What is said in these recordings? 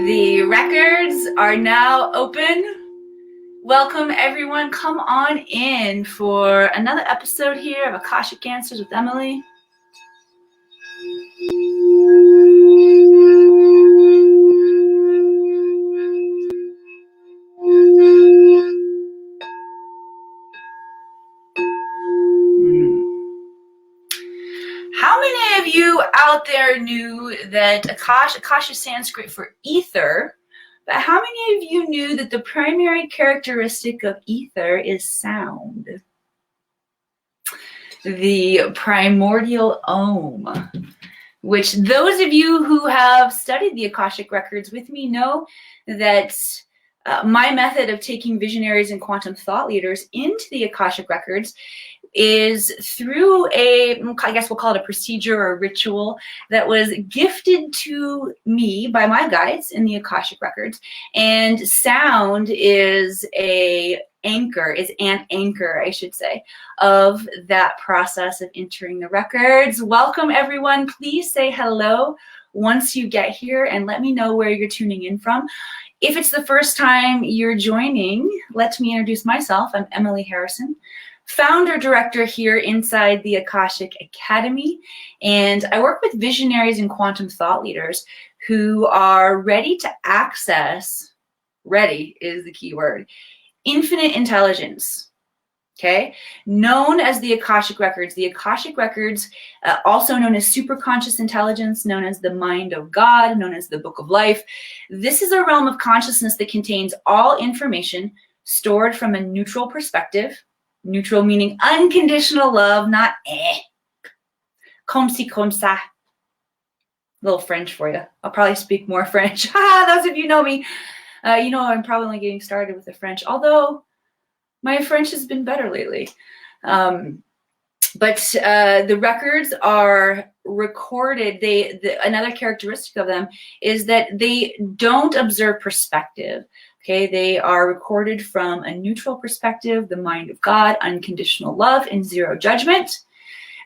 The records are now open. Welcome everyone, come on in for another episode here of Akashic Answers with Emily. How many of you out there knew that Akash is Sanskrit for ether, but how many of you knew that the primary characteristic of ether is sound? The primordial Om, which those of you who have studied the Akashic Records with me know that my method of taking visionaries and quantum thought leaders into the Akashic Records is through I guess we'll call it a procedure or a ritual that was gifted to me by my guides in the Akashic Records. And sound is an anchor, I should say, of that process of entering the records. Welcome everyone. Please say hello once you get here and let me know where you're tuning in from. If it's the first time you're joining, let me introduce myself. I'm Emily Harrison, founder director here inside the Akashic Academy, and I work with visionaries and quantum thought leaders who are ready to access, ready is the key word, infinite intelligence, okay? Known as the Akashic Records. The Akashic Records, also known as superconscious intelligence, known as the mind of God, known as the book of life. This is a realm of consciousness that contains all information stored from a neutral perspective. Neutral meaning unconditional love, not comme si, comme ça. A little French for you. I'll probably speak more French. Those of you know me, you know I'm probably only getting started with the French, although my French has been better lately. But the records are recorded. Another characteristic of them is that they don't observe perspective. Okay, they are recorded from a neutral perspective, the mind of God, unconditional love, and zero judgment.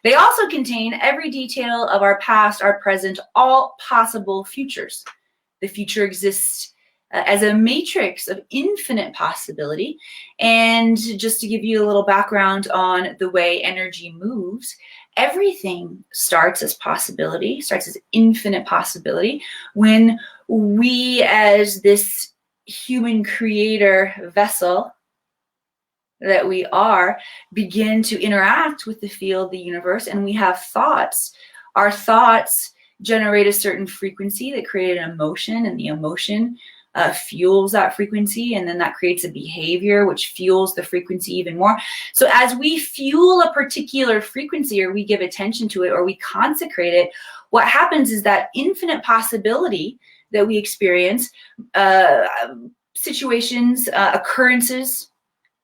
They also contain every detail of our past, our present, all possible futures. The future exists as a matrix of infinite possibility. And just to give you a little background on the way energy moves, everything starts as possibility, starts as infinite possibility when we, as this human creator vessel that we are, begin to interact with the field, the universe, and we have thoughts. Our thoughts generate a certain frequency that create an emotion, and the emotion fuels that frequency, and then that creates a behavior which fuels the frequency even more. So as we fuel a particular frequency, or we give attention to it, or we consecrate it, what happens is that infinite possibility that we experience, situations, occurrences.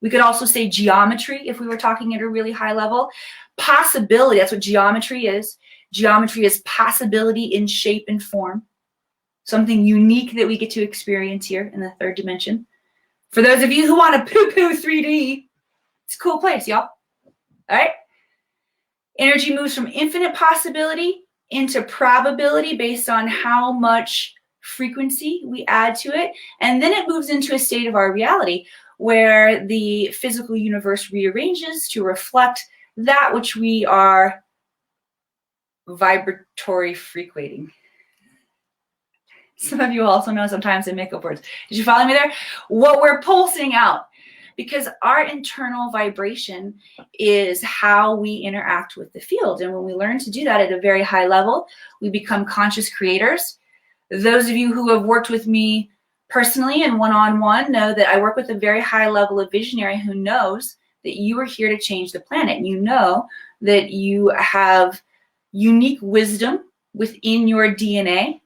We could also say geometry if we were talking at a really high level. Possibility, that's what geometry is. Geometry is possibility in shape and form. Something unique that we get to experience here in the third dimension. For those of you who want to poo-poo 3D, it's a cool place, y'all. All right? Energy moves from infinite possibility into probability based on how much frequency we add to it, and then it moves into a state of our reality where the physical universe rearranges to reflect that which we are vibratory frequating. Some of you also know sometimes I make up words. Did you follow me there? What we're pulsing out, because our internal vibration is how we interact with the field. And when we learn to do that at a very high level, we become conscious creators. Those of you who have worked with me personally and one-on-one know that I work with a very high level of visionary who knows that you are here to change the planet. And you know that you have unique wisdom within your DNA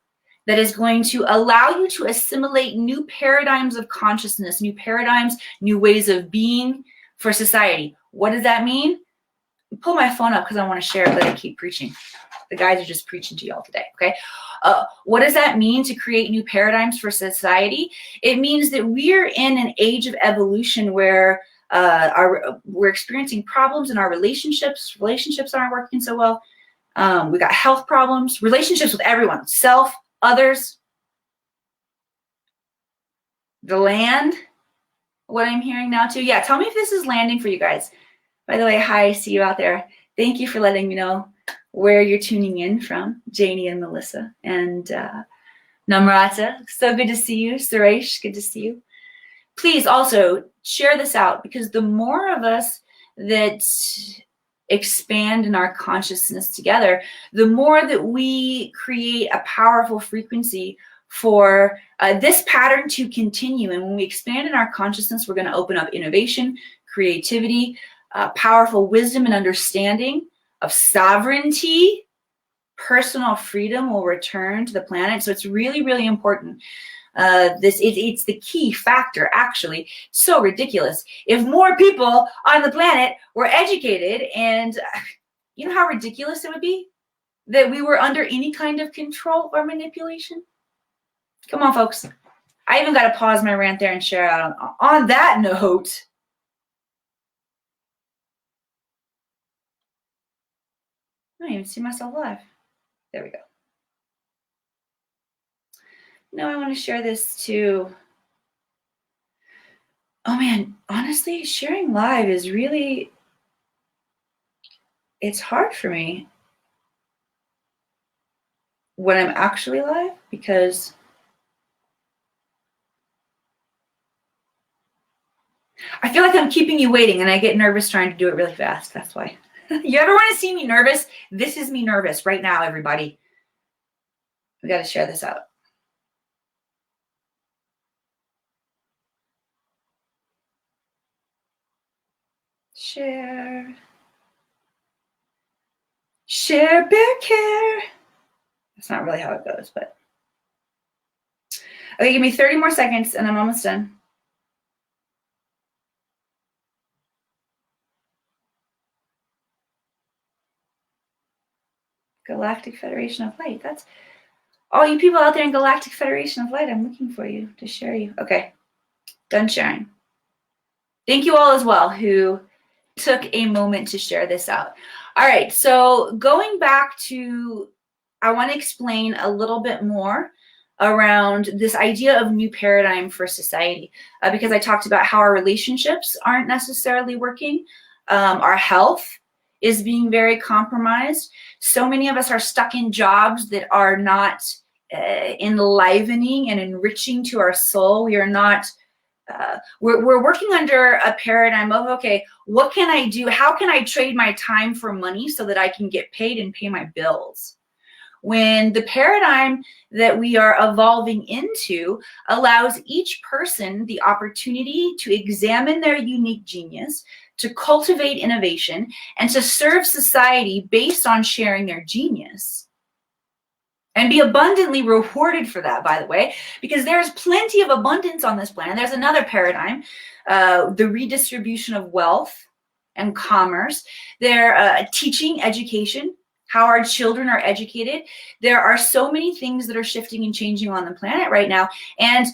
that is going to allow you to assimilate new paradigms of consciousness, new paradigms, new ways of being for society. What does that mean? Pull my phone up because I want to share it, but I keep preaching. The guys are just preaching to y'all today, okay? What does that mean to create new paradigms for society? It means that we're in an age of evolution where we're experiencing problems in our relationships. Relationships aren't working so well. We got health problems, relationships with everyone, self, others. the land, what I'm hearing now too. Yeah, tell me if this is landing for you guys. By the way, hi, I see you out there. Thank you for letting me know where you're tuning in from, Janie and Melissa. And Namrata, so good to see you. Suresh, good to see you. Please also share this out, because the more of us that expand in our consciousness together, the more that we create a powerful frequency for this pattern to continue. And when we expand in our consciousness, we're going to open up innovation, creativity, powerful wisdom and understanding of sovereignty. Personal freedom will return to the planet. So it's really, really important. It's the key factor, actually. So ridiculous. If more people on the planet were educated, and you know how ridiculous it would be that we were under any kind of control or manipulation? Come on, folks. I even got to pause my rant there and share out on that note. I don't even see myself live. There we go. Now I want to share this too. Oh man, honestly, sharing live is really, it's hard for me when I'm actually live, because I feel like I'm keeping you waiting and I get nervous trying to do it really fast. That's why. You ever want to see me nervous? This is me nervous right now, everybody. We got to share this out. Share. Share, bear care. That's not really how it goes, but. Okay, give me 30 more seconds and I'm almost done. Galactic Federation of Light. That's all you people out there in Galactic Federation of Light. I'm looking for you to share you. Okay, done sharing. Thank you all as well who took a moment to share this out. All right, so going back to, I want to explain a little bit more around this idea of new paradigm for society, because I talked about how our relationships aren't necessarily working. Our health is being very compromised. So many of us are stuck in jobs that are not enlivening and enriching to our soul. We are not, we're working under a paradigm of, okay, what can I do? How can I trade my time for money so that I can get paid and pay my bills? When the paradigm that we are evolving into allows each person the opportunity to examine their unique genius, to cultivate innovation, and to serve society based on sharing their genius. And be abundantly rewarded for that, by the way, because there's plenty of abundance on this planet. There's another paradigm, the redistribution of wealth and commerce. They're teaching, education, how our children are educated. There are so many things that are shifting and changing on the planet right now. And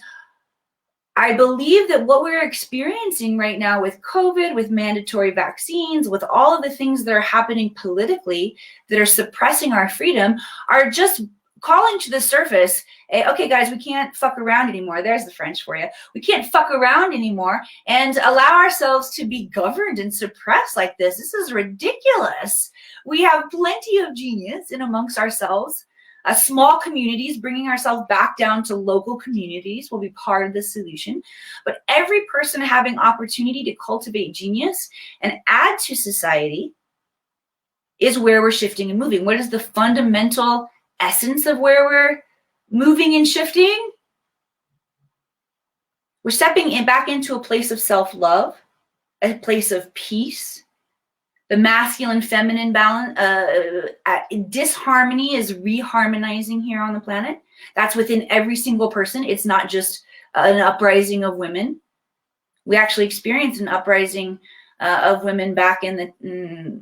I believe that what we're experiencing right now with COVID, with mandatory vaccines, with all of the things that are happening politically that are suppressing our freedom, are just calling to the surface, okay, guys, we can't fuck around anymore. There's the French for you. We can't fuck around anymore and allow ourselves to be governed and suppressed like this. This is ridiculous. We have plenty of genius in amongst ourselves. Small communities, bringing ourselves back down to local communities will be part of the solution. But every person having opportunity to cultivate genius and add to society is where we're shifting and moving. What is the fundamental essence of where we're moving and shifting? We're stepping back into a place of self-love, a place of peace. The masculine feminine balance, disharmony is reharmonizing here on the planet. That's within every single person. It's not just an uprising of women. We actually experienced an uprising of women back in the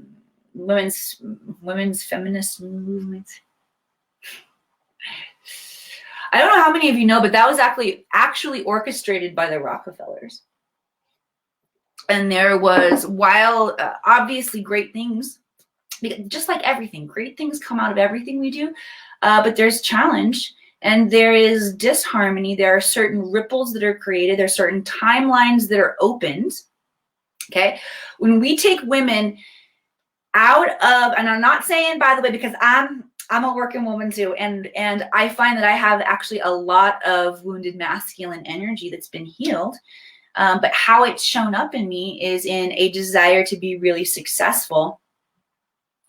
women's feminist movement. I don't know how many of you know, but that was actually orchestrated by the Rockefellers. And there was, while obviously great things, just like everything, great things come out of everything we do, but there's challenge and there is disharmony. There are certain ripples that are created. There are certain timelines that are opened. Okay, when we take women out of, and I'm not saying, by the way, because I'm a working woman too, and I find that I have actually a lot of wounded masculine energy that's been healed, but how it's shown up in me is in a desire to be really successful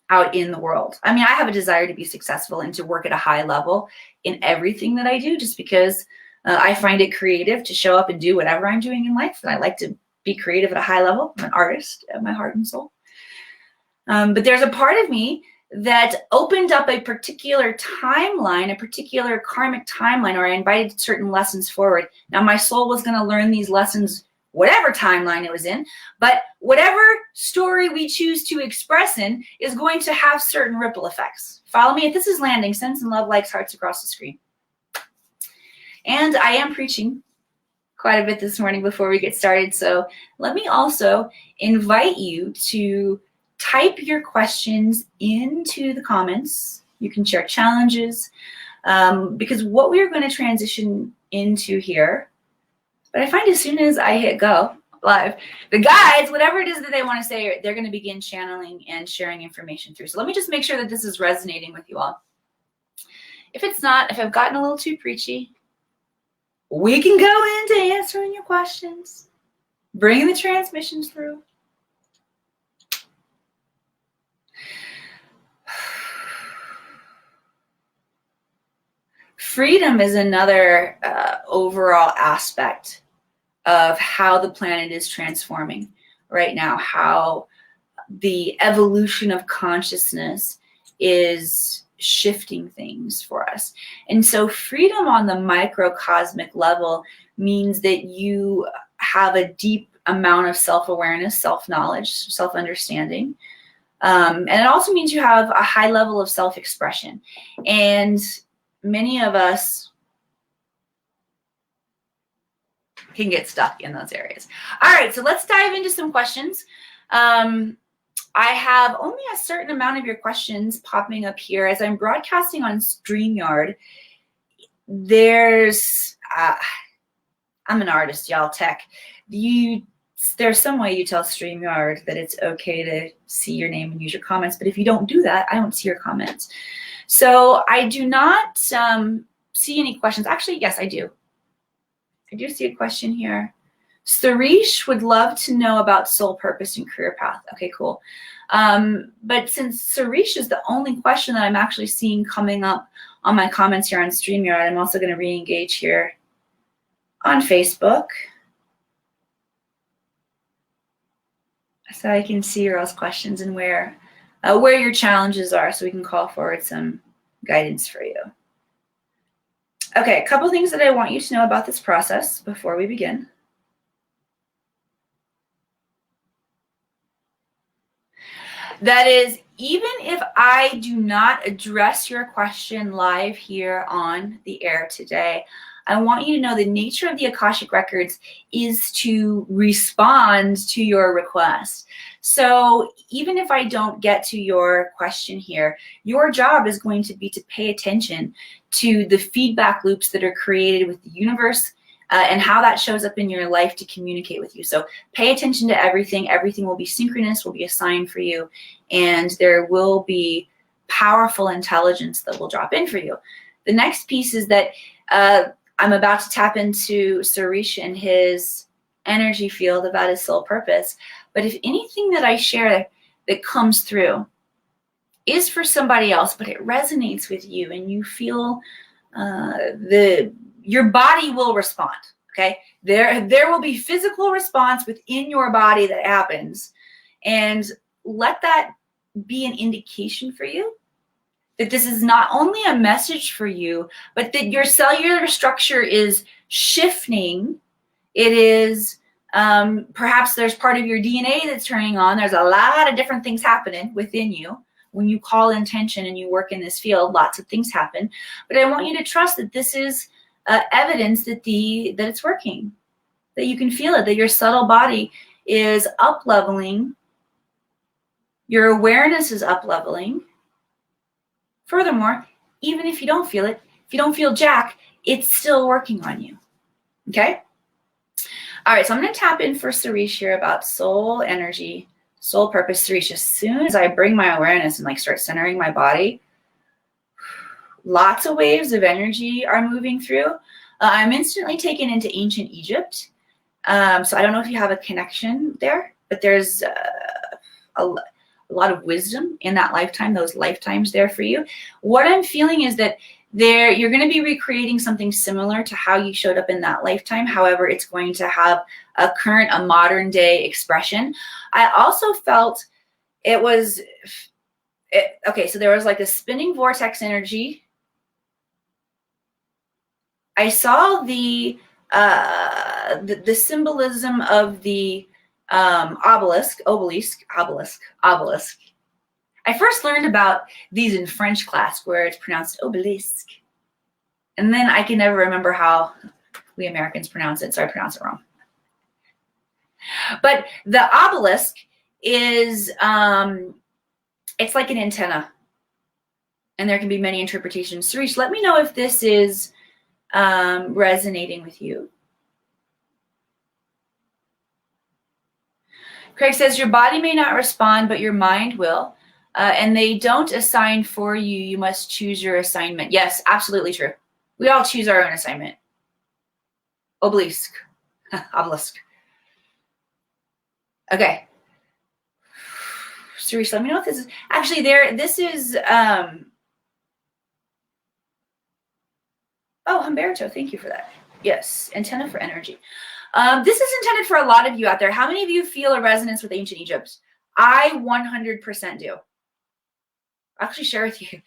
out in the world. I mean, I have a desire to be successful and to work at a high level in everything that I do, just because I find it creative to show up and do whatever I'm doing in life, and I like to be creative at a high level. I'm an artist at my heart and soul. But there's a part of me that opened up a particular timeline, a particular karmic timeline, or I invited certain lessons forward. Now, my soul was going to learn these lessons, whatever timeline it was in, but whatever story we choose to express in is going to have certain ripple effects. Follow me. If this is landing, send some love, likes, hearts across the screen. And I am preaching quite a bit this morning before we get started, so let me also invite you to type your questions into the comments. You can share challenges, because what we're going to transition into here, but I find as soon as I hit go live, the guides, whatever it is that they want to say, they're going to begin channeling and sharing information through. So let me just make sure that this is resonating with you all. If it's not, if I've gotten a little too preachy, we can go into answering your questions, bringing the transmissions through. Freedom is another overall aspect of how the planet is transforming right now, how the evolution of consciousness is shifting things for us. And so freedom on the microcosmic level means that you have a deep amount of self-awareness, self-knowledge, self-understanding. And it also means you have a high level of self-expression. And many of us can get stuck in those areas. All right, so let's dive into some questions. I have only a certain amount of your questions popping up here. As I'm broadcasting on StreamYard, there's, I'm an artist, y'all, tech. There's some way you tell StreamYard that it's okay to see your name and use your comments, but if you don't do that, I don't see your comments. So I do not see any questions. Actually, yes, I do. I do see a question here. Sarish would love to know about soul purpose and career path. Okay, cool. But since Sarish is the only question that I'm actually seeing coming up on my comments here on StreamYard, I'm also going to re-engage here on Facebook, so I can see your all's questions and where your challenges are, so we can call forward some guidance for you. Okay, a couple things that I want you to know about this process before we begin. That is, even if I do not address your question live here on the air today, I want you to know the nature of the Akashic Records is to respond to your request. So even if I don't get to your question here, your job is going to be to pay attention to the feedback loops that are created with the universe and how that shows up in your life to communicate with you. So pay attention to everything. Everything will be synchronous, will be a sign for you, and there will be powerful intelligence that will drop in for you. The next piece is that I'm about to tap into Sarish and his energy field about his soul purpose. But if anything that I share that comes through is for somebody else, but it resonates with you and you feel your body will respond, okay? There will be physical response within your body that happens, and let that be an indication for you that this is not only a message for you, but that your cellular structure is shifting. It is, perhaps there's part of your DNA that's turning on. There's a lot of different things happening within you. When you call intention and you work in this field, lots of things happen. But I want you to trust that this is evidence that it's working, that you can feel it, that your subtle body is up-leveling, your awareness is up-leveling. Furthermore, even if you don't feel it, If you don't feel jack, it's still working on you. Okay? All right, so I'm going to tap in for Suresh here about soul energy, soul purpose. Suresh, as soon as I bring my awareness and like start centering my body, lots of waves of energy are moving through. I'm instantly taken into ancient Egypt. So I don't know if you have a connection there, but there's a lot of wisdom in that lifetime, those lifetimes there for you. What I'm feeling is that you're going to be recreating something similar to how you showed up in that lifetime. However, it's going to have a modern day expression. I also felt okay, so there was like a spinning vortex energy. I saw the symbolism of the obelisk. I first learned about these in French class where it's pronounced obelisk. And then I can never remember how we Americans pronounce it, so I pronounce it wrong. But the obelisk is, it's like an antenna. And there can be many interpretations. Suresh, let me know if this is resonating with you. Craig says, your body may not respond, but your mind will. And they don't assign for you. You must choose your assignment. Yes, absolutely true. We all choose our own assignment. Obelisk. Obelisk. Okay. Suresh, let me know if this is actually there. This is oh, Humberto, thank you for that. Yes, antenna for energy. This is intended for a lot of you out there. How many of you feel a resonance with ancient Egypt? I 100% do. I'll actually share with you.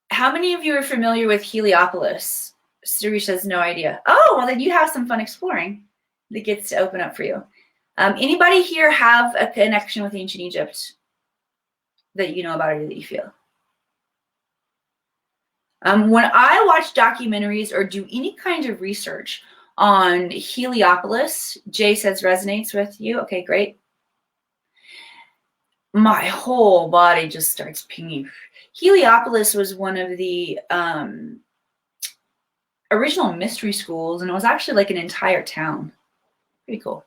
How many of you are familiar with Heliopolis? Suresh has no idea. Oh, well, then you have some fun exploring that gets to open up for you. Anybody here have a connection with ancient Egypt that you know about or that you feel? When I watch documentaries or do any kind of research on Heliopolis, Jay says resonates with you. Okay, great. My whole body just starts pinging. Heliopolis was one of the original mystery schools, and it was actually like an entire town. Pretty cool.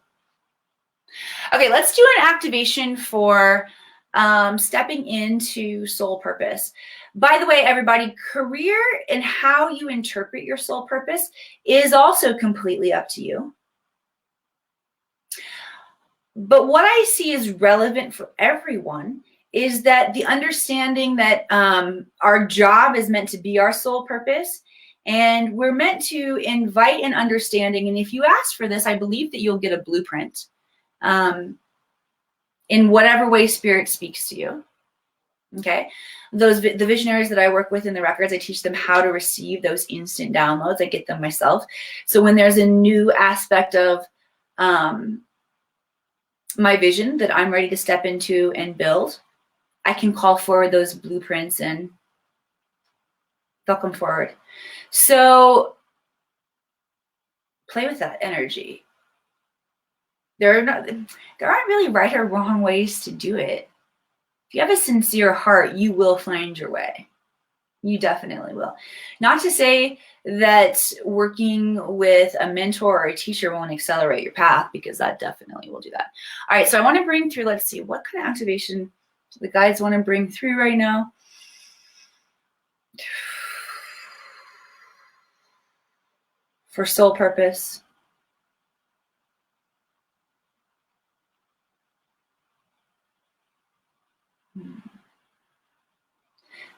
Okay, let's do an activation for stepping into soul purpose. By the way, everybody, career and how you interpret your soul purpose is also completely up to you. But what I see is relevant for everyone is that the understanding that our job is meant to be our soul purpose, and we're meant to invite an understanding. And if you ask for this, I believe that you'll get a blueprint in whatever way spirit speaks to you. Okay, the visionaries that I work with in the records, I teach them how to receive those instant downloads. I get them myself. So when there's a new aspect of my vision that I'm ready to step into and build, I can call forward those blueprints and they'll come forward. So play with that energy. There aren't really right or wrong ways to do it. If you have a sincere heart, you will find your way. You definitely will. Not to say that working with a mentor or a teacher won't accelerate your path, because that definitely will do that. All right, so I want to bring through, let's see, what kind of activation do the guides want to bring through right now? For soul purpose.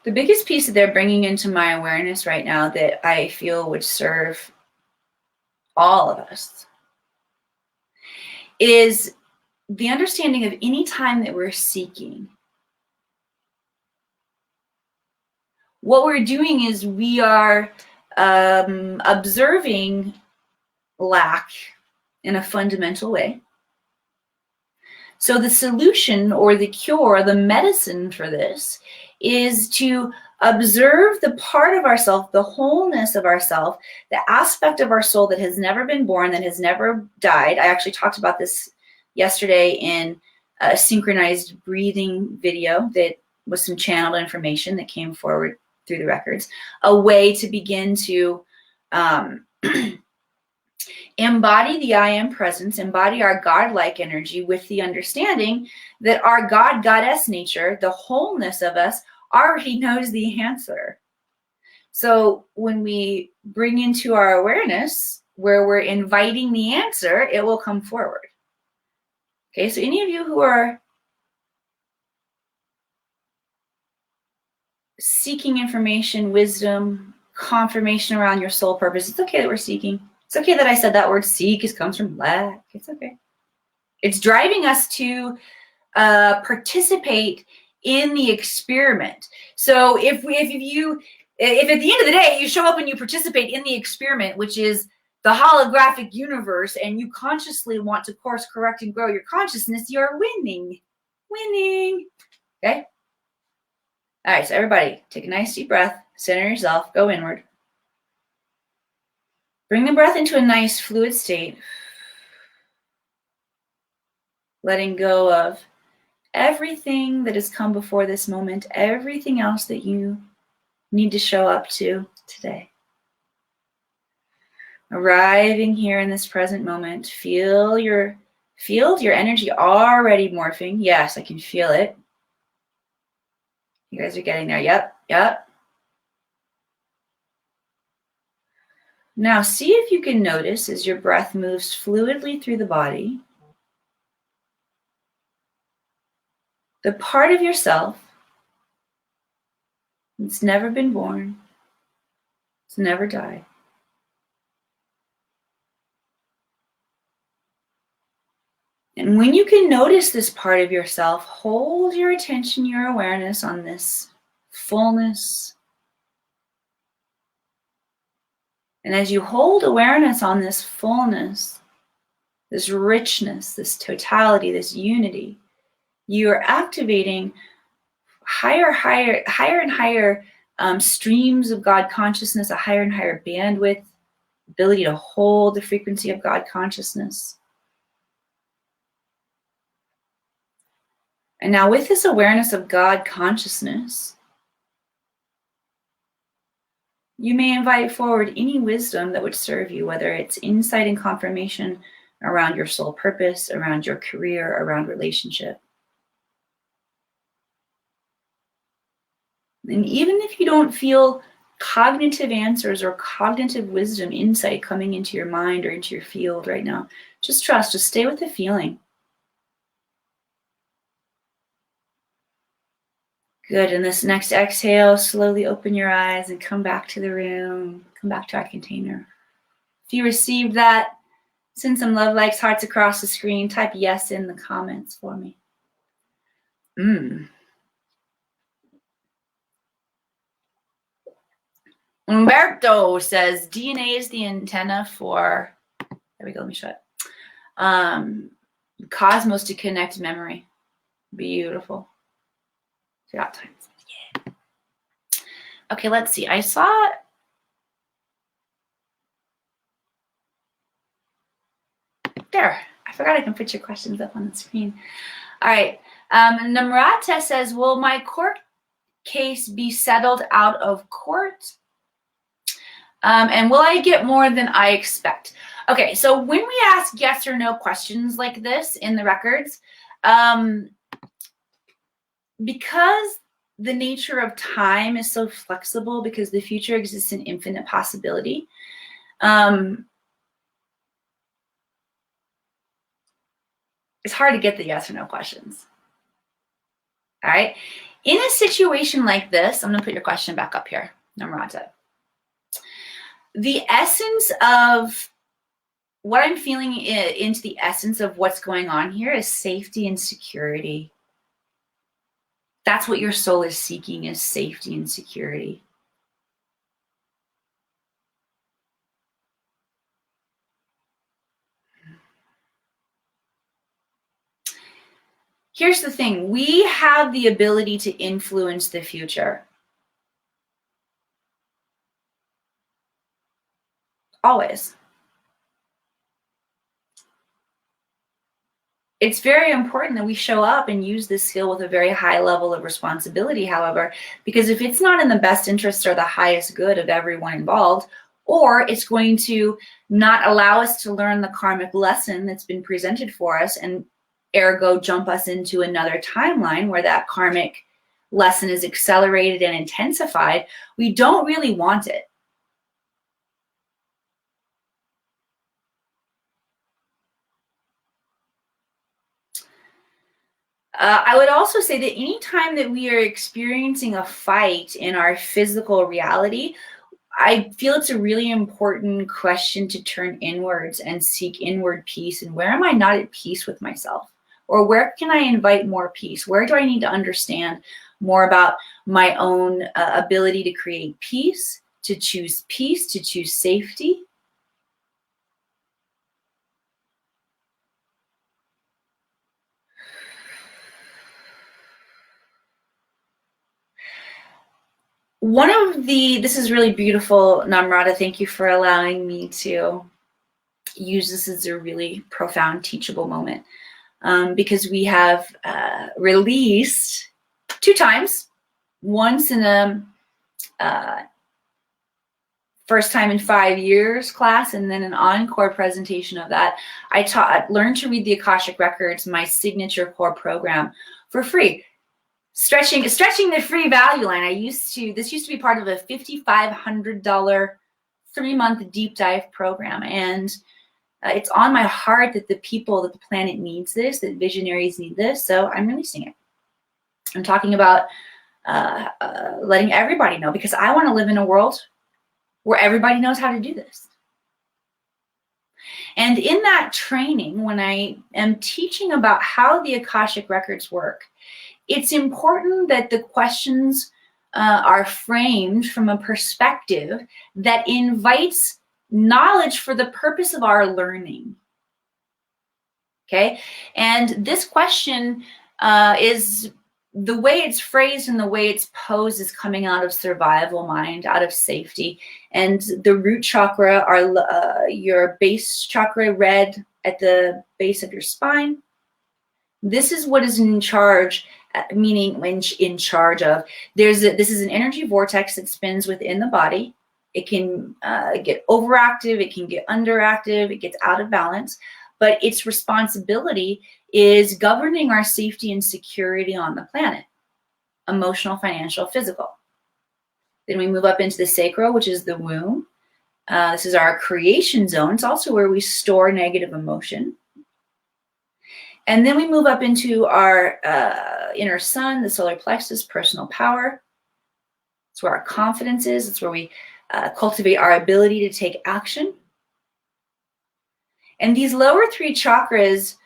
The biggest piece that they're bringing into my awareness right now that I feel would serve all of us is the understanding of any time that we're seeking. What we're doing is we are observing lack in a fundamental way. So the solution or the cure, the medicine for this is to observe the part of ourself, the wholeness of ourself, the aspect of our soul that has never been born, that has never died. I actually talked about this yesterday in a synchronized breathing video that was some channeled information that came forward through the records, a way to begin to embody the I am presence, embody our God-like energy with the understanding that our God, goddess nature, the wholeness of us, already knows the answer. So when we bring into our awareness where we're inviting the answer, it will come forward. Okay, so any of you who are seeking information, wisdom, confirmation around your soul purpose, it's okay that we're seeking. It's okay that I said that word seek. It comes from lack. It's okay. It's driving us to participate in the experiment. So if at the end of the day you show up and you participate in the experiment, which is the holographic universe, and you consciously want to course correct and grow your consciousness, you're winning. Winning. Okay? All right, so everybody, take a nice deep breath, center yourself, go inward. Bring the breath into a nice fluid state, letting go of everything that has come before this moment, everything else that you need to show up to today. Arriving here in this present moment, feel your energy already morphing. Yes, I can feel it. You guys are getting there. Yep. Now see if you can notice as your breath moves fluidly through the body, the part of yourself that's never been born, it's never died. And when you can notice this part of yourself, hold your attention, your awareness on this fullness. And as you hold awareness on this fullness, this richness, this totality, this unity, you are activating higher and higher streams of God consciousness, a higher and higher bandwidth, ability to hold the frequency of God consciousness. And now with this awareness of God consciousness, you may invite forward any wisdom that would serve you, whether it's insight and confirmation around your soul purpose, around your career, around relationship. And even if you don't feel cognitive answers or cognitive wisdom, insight coming into your mind or into your field right now, just trust, just stay with the feeling. Good, and this next exhale, slowly open your eyes and come back to the room, come back to our container. If you received that, send some love likes, hearts across the screen, type yes in the comments for me. Umberto says, DNA is the antenna for, there we go, let me show it. Cosmos to connect memory. Beautiful. Throughout time. Yeah. Okay, let's see. I saw there. I forgot I can put your questions up on the screen. All right. Namrata says, will my court case be settled out of court? And will I get more than I expect? Okay, so when we ask yes or no questions like this in the records, because the nature of time is so flexible, because the future exists in infinite possibility, it's hard to get the yes or no questions. All right. In a situation like this, I'm going to put your question back up here, Namrata. The essence of what I'm feeling into the essence of what's going on here is safety and security. That's what your soul is seeking, is safety and security. Here's the thing. We have the ability to influence the future. Always. It's very important that we show up and use this skill with a very high level of responsibility, however, because if it's not in the best interest or the highest good of everyone involved, or it's going to not allow us to learn the karmic lesson that's been presented for us, and ergo jump us into another timeline where that karmic lesson is accelerated and intensified, we don't really want it. I would also say that anytime that we are experiencing a fight in our physical reality, I feel it's a really important question to turn inwards and seek inward peace. And where am I not at peace with myself? Or where can I invite more peace? Where do I need to understand more about my own ability to create peace, to choose safety? This is really beautiful, Namrata, thank you for allowing me to use this as a really profound teachable moment, because we have released 2 times, once in a first time in 5 years class, and then an encore presentation of that. I learned to read the Akashic Records, my signature core program, for free. Stretching the free value line. This used to be part of a $5,500 3-month deep dive program. And it's on my heart that the planet needs this, that visionaries need this. So I'm releasing it. I'm talking about letting everybody know, because I want to live in a world where everybody knows how to do this. And in that training, when I am teaching about how the Akashic Records work, it's important that the questions are framed from a perspective that invites knowledge for the purpose of our learning. Okay? And this question is, the way it's phrased and the way it's posed is coming out of survival mind, out of safety. And the root chakra, your base chakra, red at the base of your spine. This is what is in charge, meaning in charge of. This is an energy vortex that spins within the body. It can get overactive, it can get underactive, it gets out of balance. But its responsibility is governing our safety and security on the planet: emotional, financial, physical. Then we move up into the sacral, which is the womb. This is our creation zone. It's also where we store negative emotion. And then we move up into our inner sun, the solar plexus, personal power. It's where our confidence is. It's where we cultivate our ability to take action. And these lower 3 chakras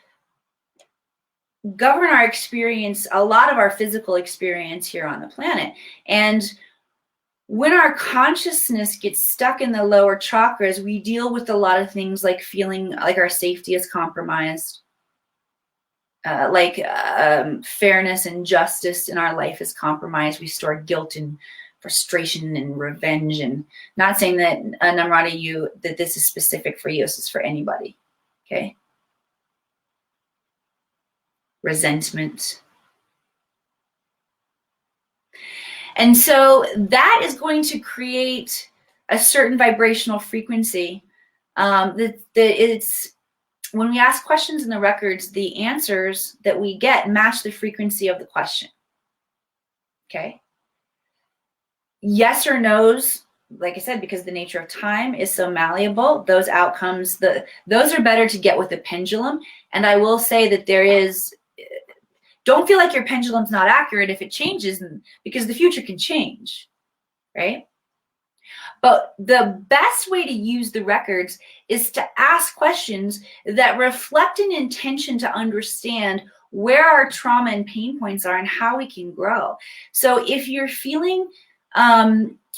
govern our experience, a lot of our physical experience here on the planet. And when our consciousness gets stuck in the lower chakras, we deal with a lot of things like feeling like our safety is compromised, fairness and justice in our life is compromised. We store guilt and frustration and revenge. And not saying that, Namrata, that this is specific for you. This is for anybody. Okay? Resentment. And so that is going to create a certain vibrational frequency. When we ask questions in the records, the answers that we get match the frequency of the question. Okay? Yes or no's, like I said, because the nature of time is so malleable, those outcomes, those are better to get with a pendulum. And I will say that don't feel like your pendulum's not accurate if it changes, because the future can change, right? But the best way to use the records is to ask questions that reflect an intention to understand where our trauma and pain points are and how we can grow. So if you're feeling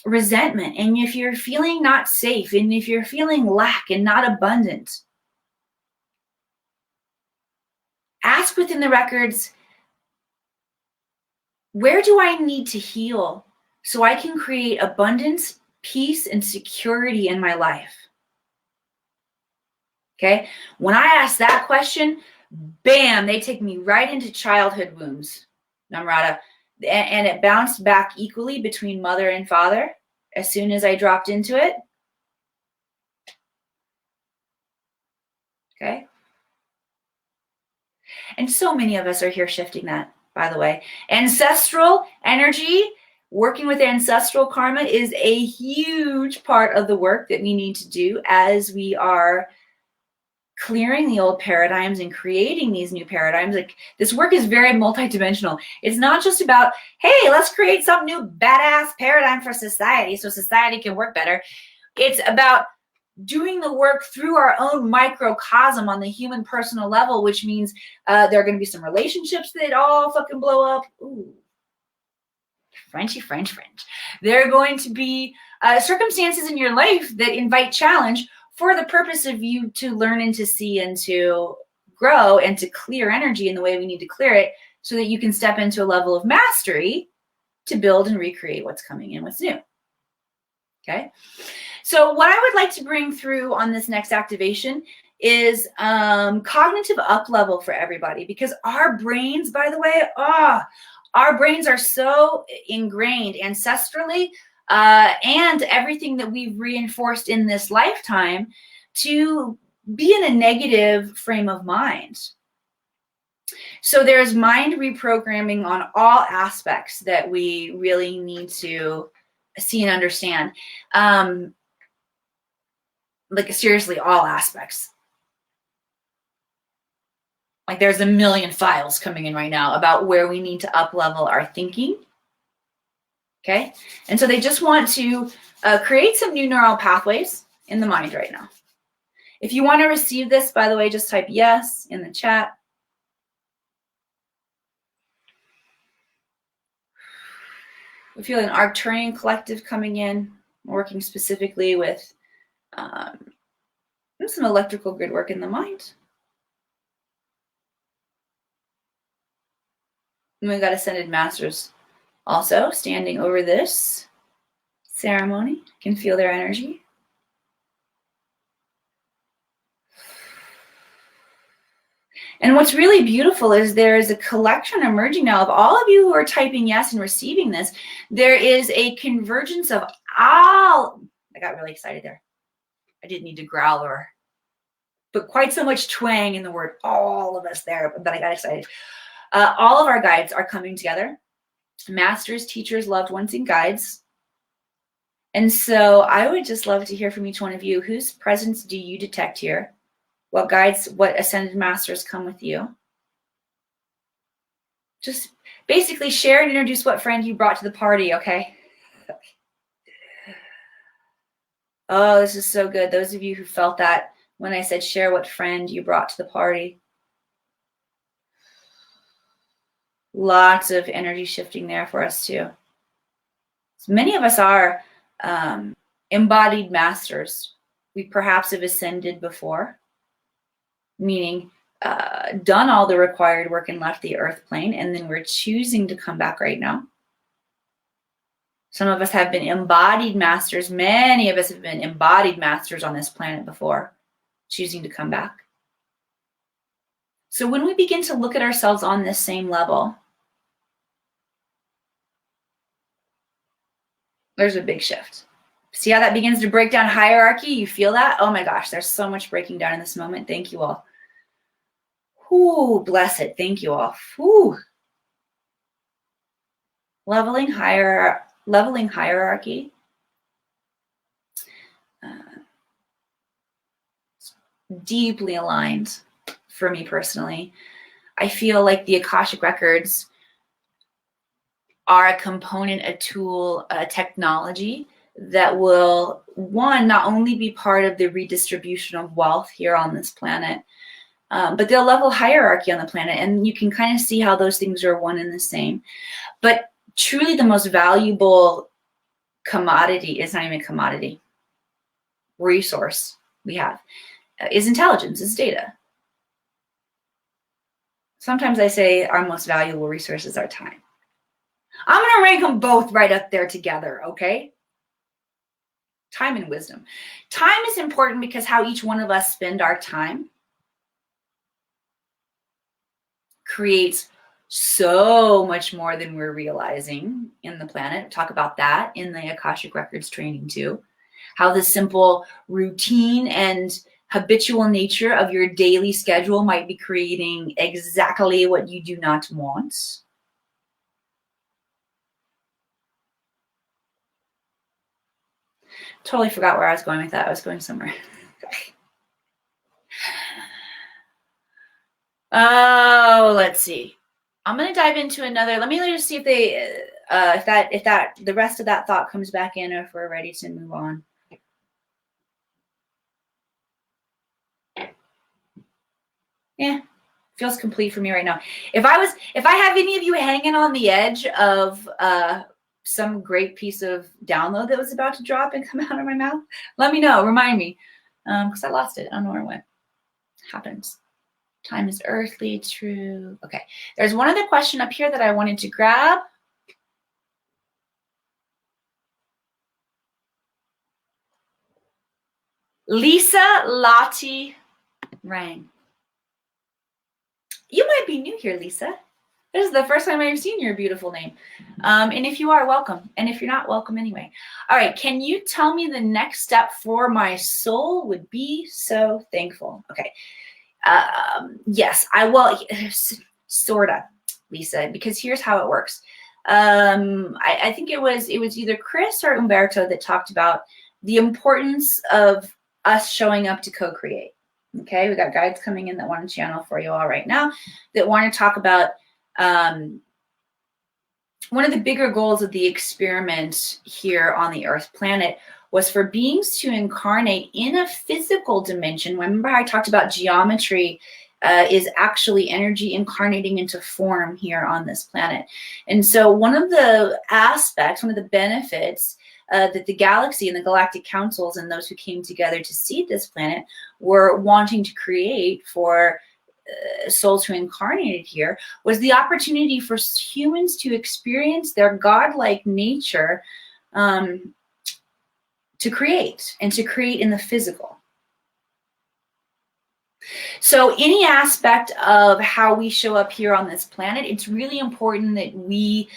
resentment, and if you're feeling not safe, and if you're feeling lack and not abundant, ask within the records, where do I need to heal so I can create abundance, peace, and security in my life? Okay? When I ask that question, bam, they take me right into childhood wounds, Namrata. And it bounced back equally between mother and father as soon as I dropped into it. Okay. And so many of us are here shifting that, by the way. Ancestral energy, working with ancestral karma is a huge part of the work that we need to do as we are clearing the old paradigms and creating these new paradigms. Like, this work is very multidimensional. It's not just about, hey, let's create some new badass paradigm for society so society can work better. It's about doing the work through our own microcosm on the human personal level, which means there are going to be some relationships that all fucking blow up. Ooh, Frenchy, French. There are going to be circumstances in your life that invite challenge for the purpose of you to learn and to see and to grow and to clear energy in the way we need to clear it so that you can step into a level of mastery to build and recreate what's coming in, what's new. Okay. So what I would like to bring through on this next activation is cognitive up level for everybody, because our brains, by the way, our brains are so ingrained ancestrally and everything that we've reinforced in this lifetime to be in a negative frame of mind. So there's mind reprogramming on all aspects that we really need to see and understand. Like, seriously, all aspects. Like, there's a million files coming in right now about where we need to up level our thinking. Okay. And so they just want to create some new neural pathways in the mind right now. If you want to receive this, by the way, just type yes in the chat. We feel an Arcturian collective coming in, working specifically with some electrical grid work in the mind. And we've got Ascended Masters also standing over this ceremony. You can feel their energy. And what's really beautiful is there is a collection emerging now of all of you who are typing yes and receiving this. There is a convergence of all. I got really excited there. I didn't need to growl or put quite so much twang in the word all of us there, but I got excited. All of our guides are coming together. Masters, teachers, loved ones, and guides. And so I would just love to hear from each one of you. Whose presence do you detect here? What guides, what Ascended Masters come with you? Just basically share and introduce what friend you brought to the party, okay? Oh, this is so good. Those of you who felt that when I said share what friend you brought to the party. Lots of energy shifting there for us too. So many of us are embodied masters. We perhaps have ascended before, meaning done all the required work and left the earth plane, and then we're choosing to come back right now. Some of us have been embodied masters. Many of us have been embodied masters on this planet before, choosing to come back. So when we begin to look at ourselves on this same level, there's a big shift. See how that begins to break down hierarchy? You feel that? Oh my gosh, there's so much breaking down in this moment. Thank you all. Whoo, bless it. Thank you all. Whoo. Leveling hierarchy. Deeply aligned for me personally. I feel like the Akashic Records are a component, a tool, a technology that will, one, not only be part of the redistribution of wealth here on this planet, but they'll level hierarchy on the planet. And you can kind of see how those things are one and the same. But truly the most valuable commodity, it's not even a commodity, resource we have is intelligence, is data. Sometimes I say our most valuable resource is our time. I'm going to rank them both right up there together, okay? Time and wisdom. Time is important because how each one of us spend our time. creates so much more than we're realizing in the planet. Talk about that in the Akashic Records training too. How the simple routine and habitual nature of your daily schedule might be creating exactly what you do not want. Totally forgot where I was going with that. I was going somewhere. Oh, let's see. I'm going to dive into another. Let me just see if they, if the rest of that thought comes back in, or if we're ready to move on. Yeah, feels complete for me right now. If I have any of you hanging on the edge of some great piece of download that was about to drop and come out of my mouth, let me know. Remind me, because I lost it. I don't know where it went. Happens. Time is earthly, true. Okay, there's one other question up here that I wanted to grab. Lisa Lottie Rang. You might be new here, Lisa. This is the first time I've seen your beautiful name. And if you are, welcome. And if you're not, welcome anyway. All right, can you tell me the next step for my soul? Would be so thankful. Okay. Yes, I will. Sorta, Lisa, because here's how it works. I think it was either Chris or Umberto that talked about the importance of us showing up to co-create. Okay, we got guides coming in that want to channel for you all right now that want to talk about one of the bigger goals of the experiment here on the Earth planet was for beings to incarnate in a physical dimension. Remember I talked about geometry is actually energy incarnating into form here on this planet. And so one of the aspects, one of the benefits that the galaxy and the galactic councils and those who came together to seed this planet were wanting to create for souls who incarnated here was the opportunity for humans to experience their godlike nature to create, and to create in the physical. So any aspect of how we show up here on this planet, it's really important that we,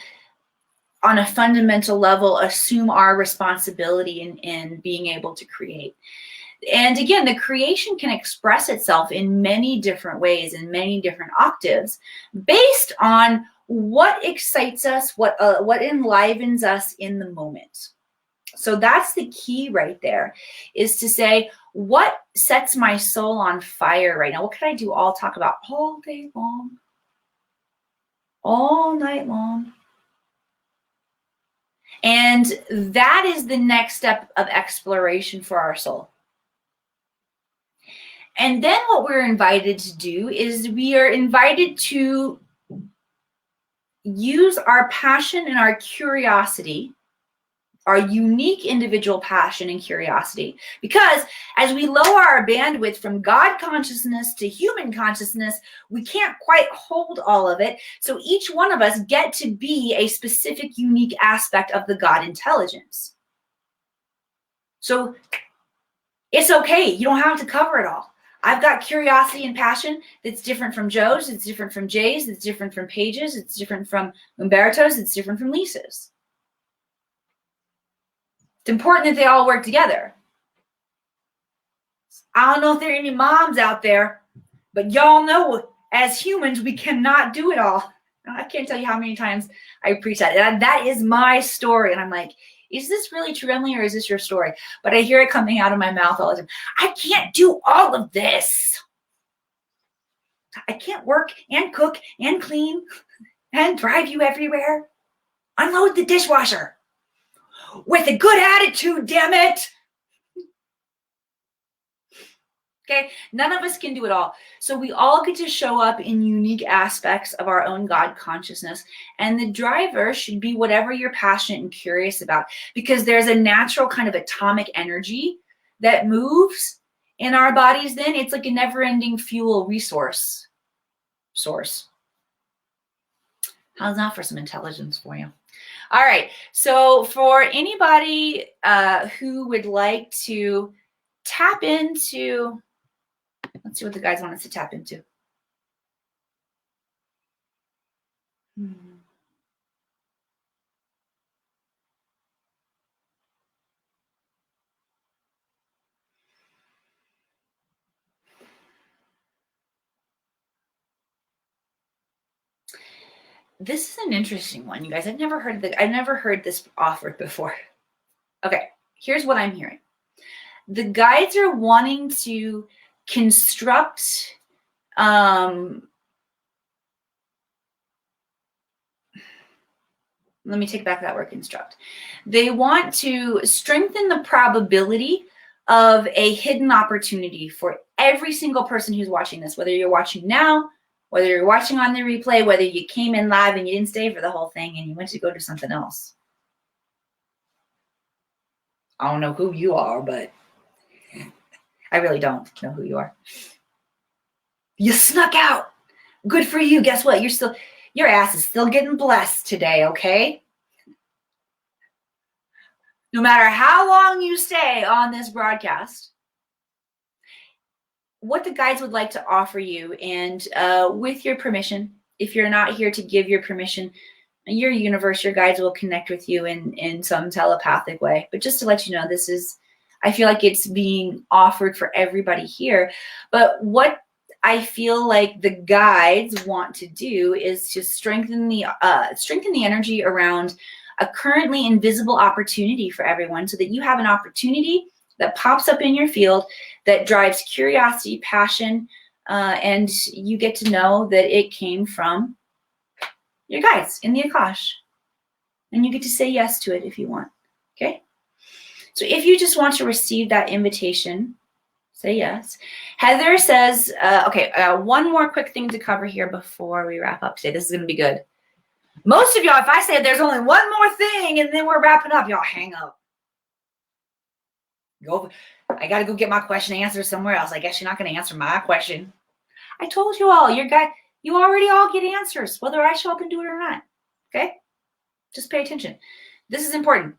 on a fundamental level, assume our responsibility in being able to create. And again, the creation can express itself in many different ways, in many different octaves, based on what excites us, what enlivens us in the moment. So that's the key right there, is to say, what sets my soul on fire right now? What could I do all talk about all day long, all night long? And that is the next step of exploration for our soul. And then what we're invited to do is we are invited to use our passion and our curiosity, our unique individual passion and curiosity, because as we lower our bandwidth from God consciousness to human consciousness, we can't quite hold all of it. So each one of us get to be a specific, unique aspect of the God intelligence. So it's okay. You don't have to cover it all. I've got curiosity and passion that's different from Joe's, it's different from Jay's, it's different from Paige's, it's different from Umberto's, it's different from Lisa's. It's important that they all work together. I don't know if there are any moms out there, but y'all know as humans, we cannot do it all. I can't tell you how many times I preach that. And that is my story. And I'm like, is this really true, Emily, or is this your story? But I hear it coming out of my mouth all the time. I can't do all of this. I can't work and cook and clean and drive you everywhere. Unload the dishwasher with a good attitude, damn it. Okay, none of us can do it all. So we all get to show up in unique aspects of our own God consciousness. And the driver should be whatever you're passionate and curious about, because there's a natural kind of atomic energy that moves in our bodies. Then it's like a never-ending fuel resource source. How's that for some intelligence for you? All right, so for anybody who would like to tap into, let's see what the guys want us to tap into. Mhm. This is an interesting one, you guys. I've never heard this offered before. Okay, here's what I'm hearing. The guides are wanting to construct let me take back that word construct. They want to strengthen the probability of a hidden opportunity for every single person who's watching this, whether you're watching now, whether you're watching on the replay, whether you came in live and you didn't stay for the whole thing and you went to go do something else. I don't know who you are, but I really don't know who you are. You snuck out. Good for you. Guess what? Your ass is still getting blessed today, okay? No matter how long you stay on this broadcast, what the guides would like to offer you, and with your permission, if you're not here to give your permission, your universe, your guides will connect with you in some telepathic way. But just to let you know, I feel like it's being offered for everybody here. But what I feel like the guides want to do is to strengthen the energy around a currently invisible opportunity for everyone, so that you have an opportunity that pops up in your field that drives curiosity, passion, and you get to know that it came from your guides in the Akash. And you get to say yes to it if you want, okay? So if you just want to receive that invitation, say yes. Heather says, one more quick thing to cover here before we wrap up today. This is going to be good. Most of y'all, if I say there's only one more thing and then we're wrapping up, y'all hang up. I got to go get my question answered somewhere else. I guess you're not going to answer my question. I told you all, you already all get answers, whether I show up and do it or not. Okay? Just pay attention. This is important.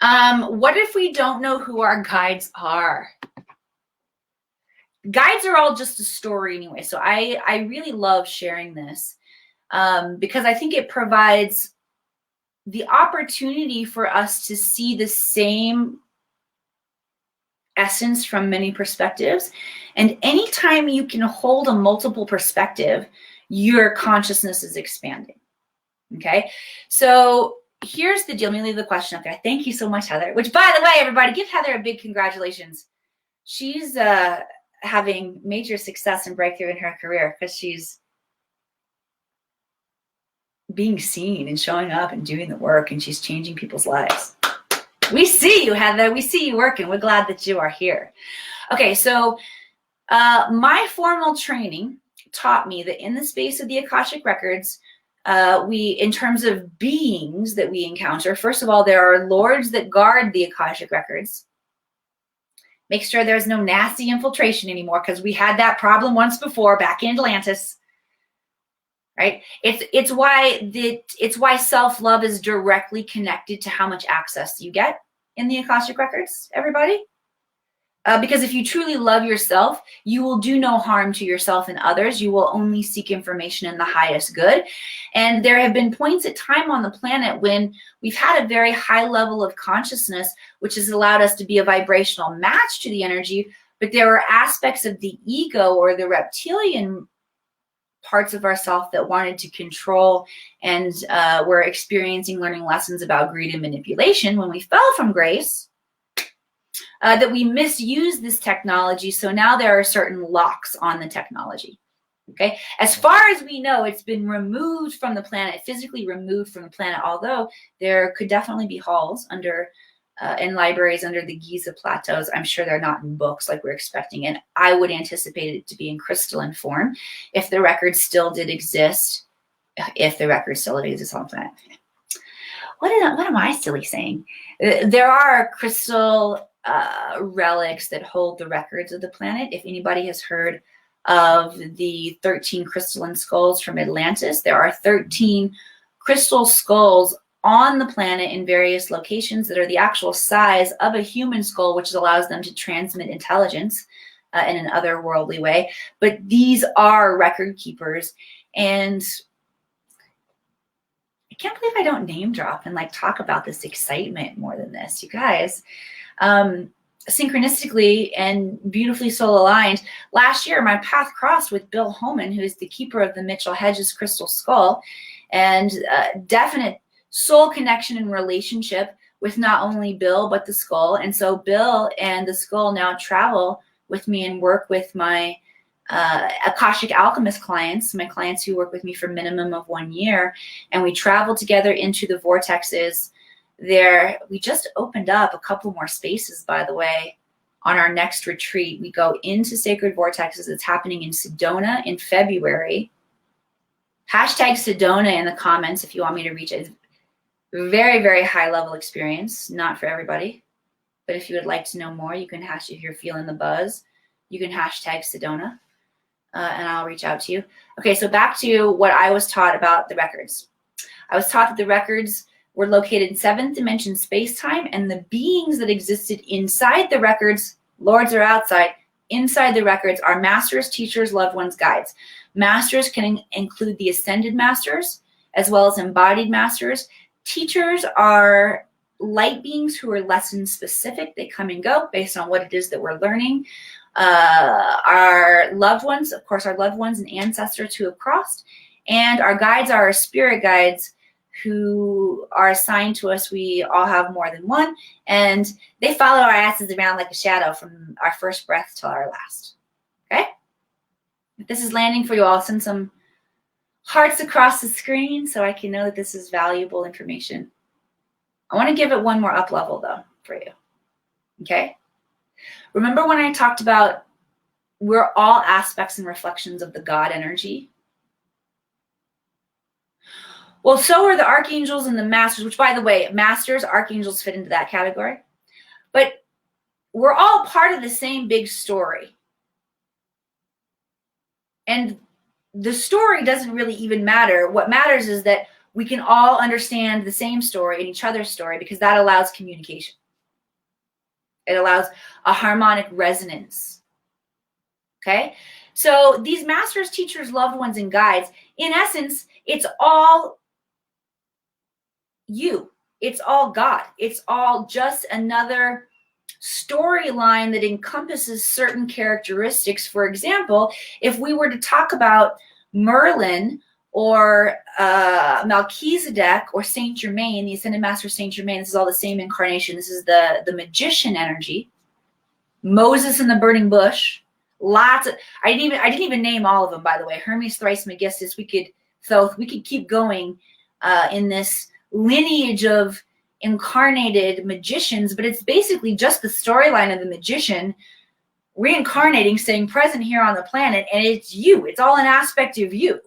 What if we don't know who our guides are? Guides are all just a story anyway. So I really love sharing this because I think it provides the opportunity for us to see the same essence from many perspectives. And anytime you can hold a multiple perspective, your consciousness is expanding. Okay, so here's the deal. Let me leave the question up there. Thank you so much, Heather. Which, by the way, everybody, give Heather a big congratulations. She's having major success and breakthrough in her career because she's being seen and showing up and doing the work, and she's changing people's lives. We see you, Heather. We see you working. We're glad that you are here. Okay, so my formal training taught me that in the space of the Akashic Records, in terms of beings that we encounter, first of all, there are lords that guard the Akashic Records. Make sure there's no nasty infiltration anymore, because we had that problem once before back in Atlantis. Right? It's why self-love is directly connected to how much access you get in the Akashic Records, everybody. Because if you truly love yourself, you will do no harm to yourself and others. You will only seek information in the highest good. And there have been points at time on the planet when we've had a very high level of consciousness, which has allowed us to be a vibrational match to the energy. But there are aspects of the ego or the reptilian parts of ourself that wanted to control, and were experiencing learning lessons about greed and manipulation when we fell from grace. That we misuse this technology, so now there are certain locks on the technology. Okay, as far as we know, it's been removed from the planet, physically removed from the planet, although there could definitely be halls under and libraries under the Giza plateaus. I'm sure they're not in books like we're expecting, and I would anticipate it to be in crystalline form if the records still did exist, on the planet. What am I silly saying? There are crystal relics that hold the records of the planet. If anybody has heard of the 13 crystalline skulls from Atlantis, there are 13 crystal skulls on the planet in various locations that are the actual size of a human skull, which allows them to transmit intelligence in an otherworldly way. But these are record keepers, and can't believe I don't name drop and like talk about this excitement more than this, you guys. Synchronistically and beautifully soul aligned, last year my path crossed with Bill Holman, who is the keeper of the Mitchell Hedges crystal skull, and definite soul connection and relationship with not only Bill but the skull. And so Bill and the skull now travel with me and work with my Akashic alchemist clients, my clients who work with me for a minimum of 1 year, and we travel together into the vortexes there. We just opened up a couple more spaces, by the way, on our next retreat. We go into sacred vortexes. It's happening in Sedona in February. Hashtag Sedona in the comments if you want me to reach it. It's very, very high level experience, not for everybody. But if you would like to know more, you can if you're feeling the buzz, you can hashtag Sedona. And I'll reach out to you. Okay, so back to what I was taught about the records. I was taught that the records were located in 7th dimension space-time, and the beings that existed inside the records, lords or outside, inside the records are masters, teachers, loved ones, guides. Masters can include the ascended masters as well as embodied masters. Teachers are light beings who are lesson specific. They come and go based on what it is that we're learning. Our loved ones, of course, our loved ones and ancestors who have crossed, and our guides are our spirit guides who are assigned to us. We all have more than one, and they follow our asses around like a shadow from our first breath till our last. Okay? If this is landing for you all, send some hearts across the screen so I can know that this is valuable information. I want to give it one more up level though for you. Okay? Remember when I talked about we're all aspects and reflections of the God energy? Well, so are the archangels and the masters, which, by the way, masters, archangels fit into that category. But we're all part of the same big story. And the story doesn't really even matter. What matters is that we can all understand the same story and each other's story, because that allows communication. It allows a harmonic resonance. Okay? So these masters, teachers, loved ones, and guides, in essence, it's all you. It's all God. It's all just another storyline that encompasses certain characteristics. For example, if we were to talk about Merlin or Melchizedek or Saint Germain, the Ascended Master Saint Germain, this is all the same incarnation. This is the magician energy. Moses in the burning bush. Lots of, I didn't even name all of them, by the way. Hermes Thrice-Megistus. We could keep going in this lineage of incarnated magicians, but it's basically just the storyline of the magician reincarnating, staying present here on the planet, and it's you. It's all an aspect of you.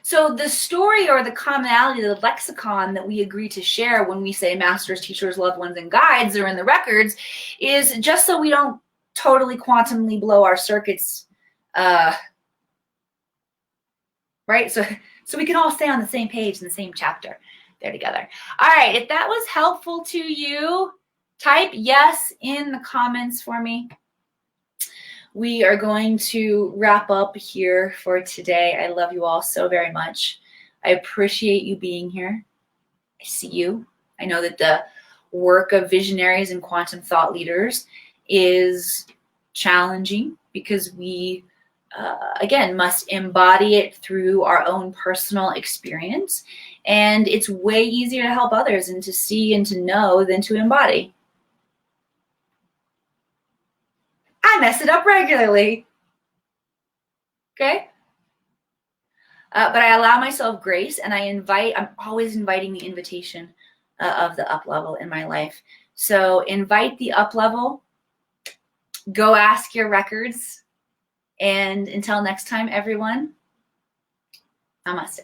So the story or the commonality, the lexicon that we agree to share when we say masters, teachers, loved ones, and guides are in the records is just so we don't totally quantumly blow our circuits, right? So we can all stay on the same page in the same chapter there together. All right, if that was helpful to you, type yes in the comments for me. We are going to wrap up here for today. I love you all so very much. I appreciate you being here. I see you. I know that the work of visionaries and quantum thought leaders is challenging because we, again, must embody it through our own personal experience. And it's way easier to help others and to see and to know than to embody. I mess it up regularly. Okay? But I allow myself grace, and I'm always inviting the invitation of the up level in my life. So invite the up level. Go ask your records. And until next time, everyone, namaste.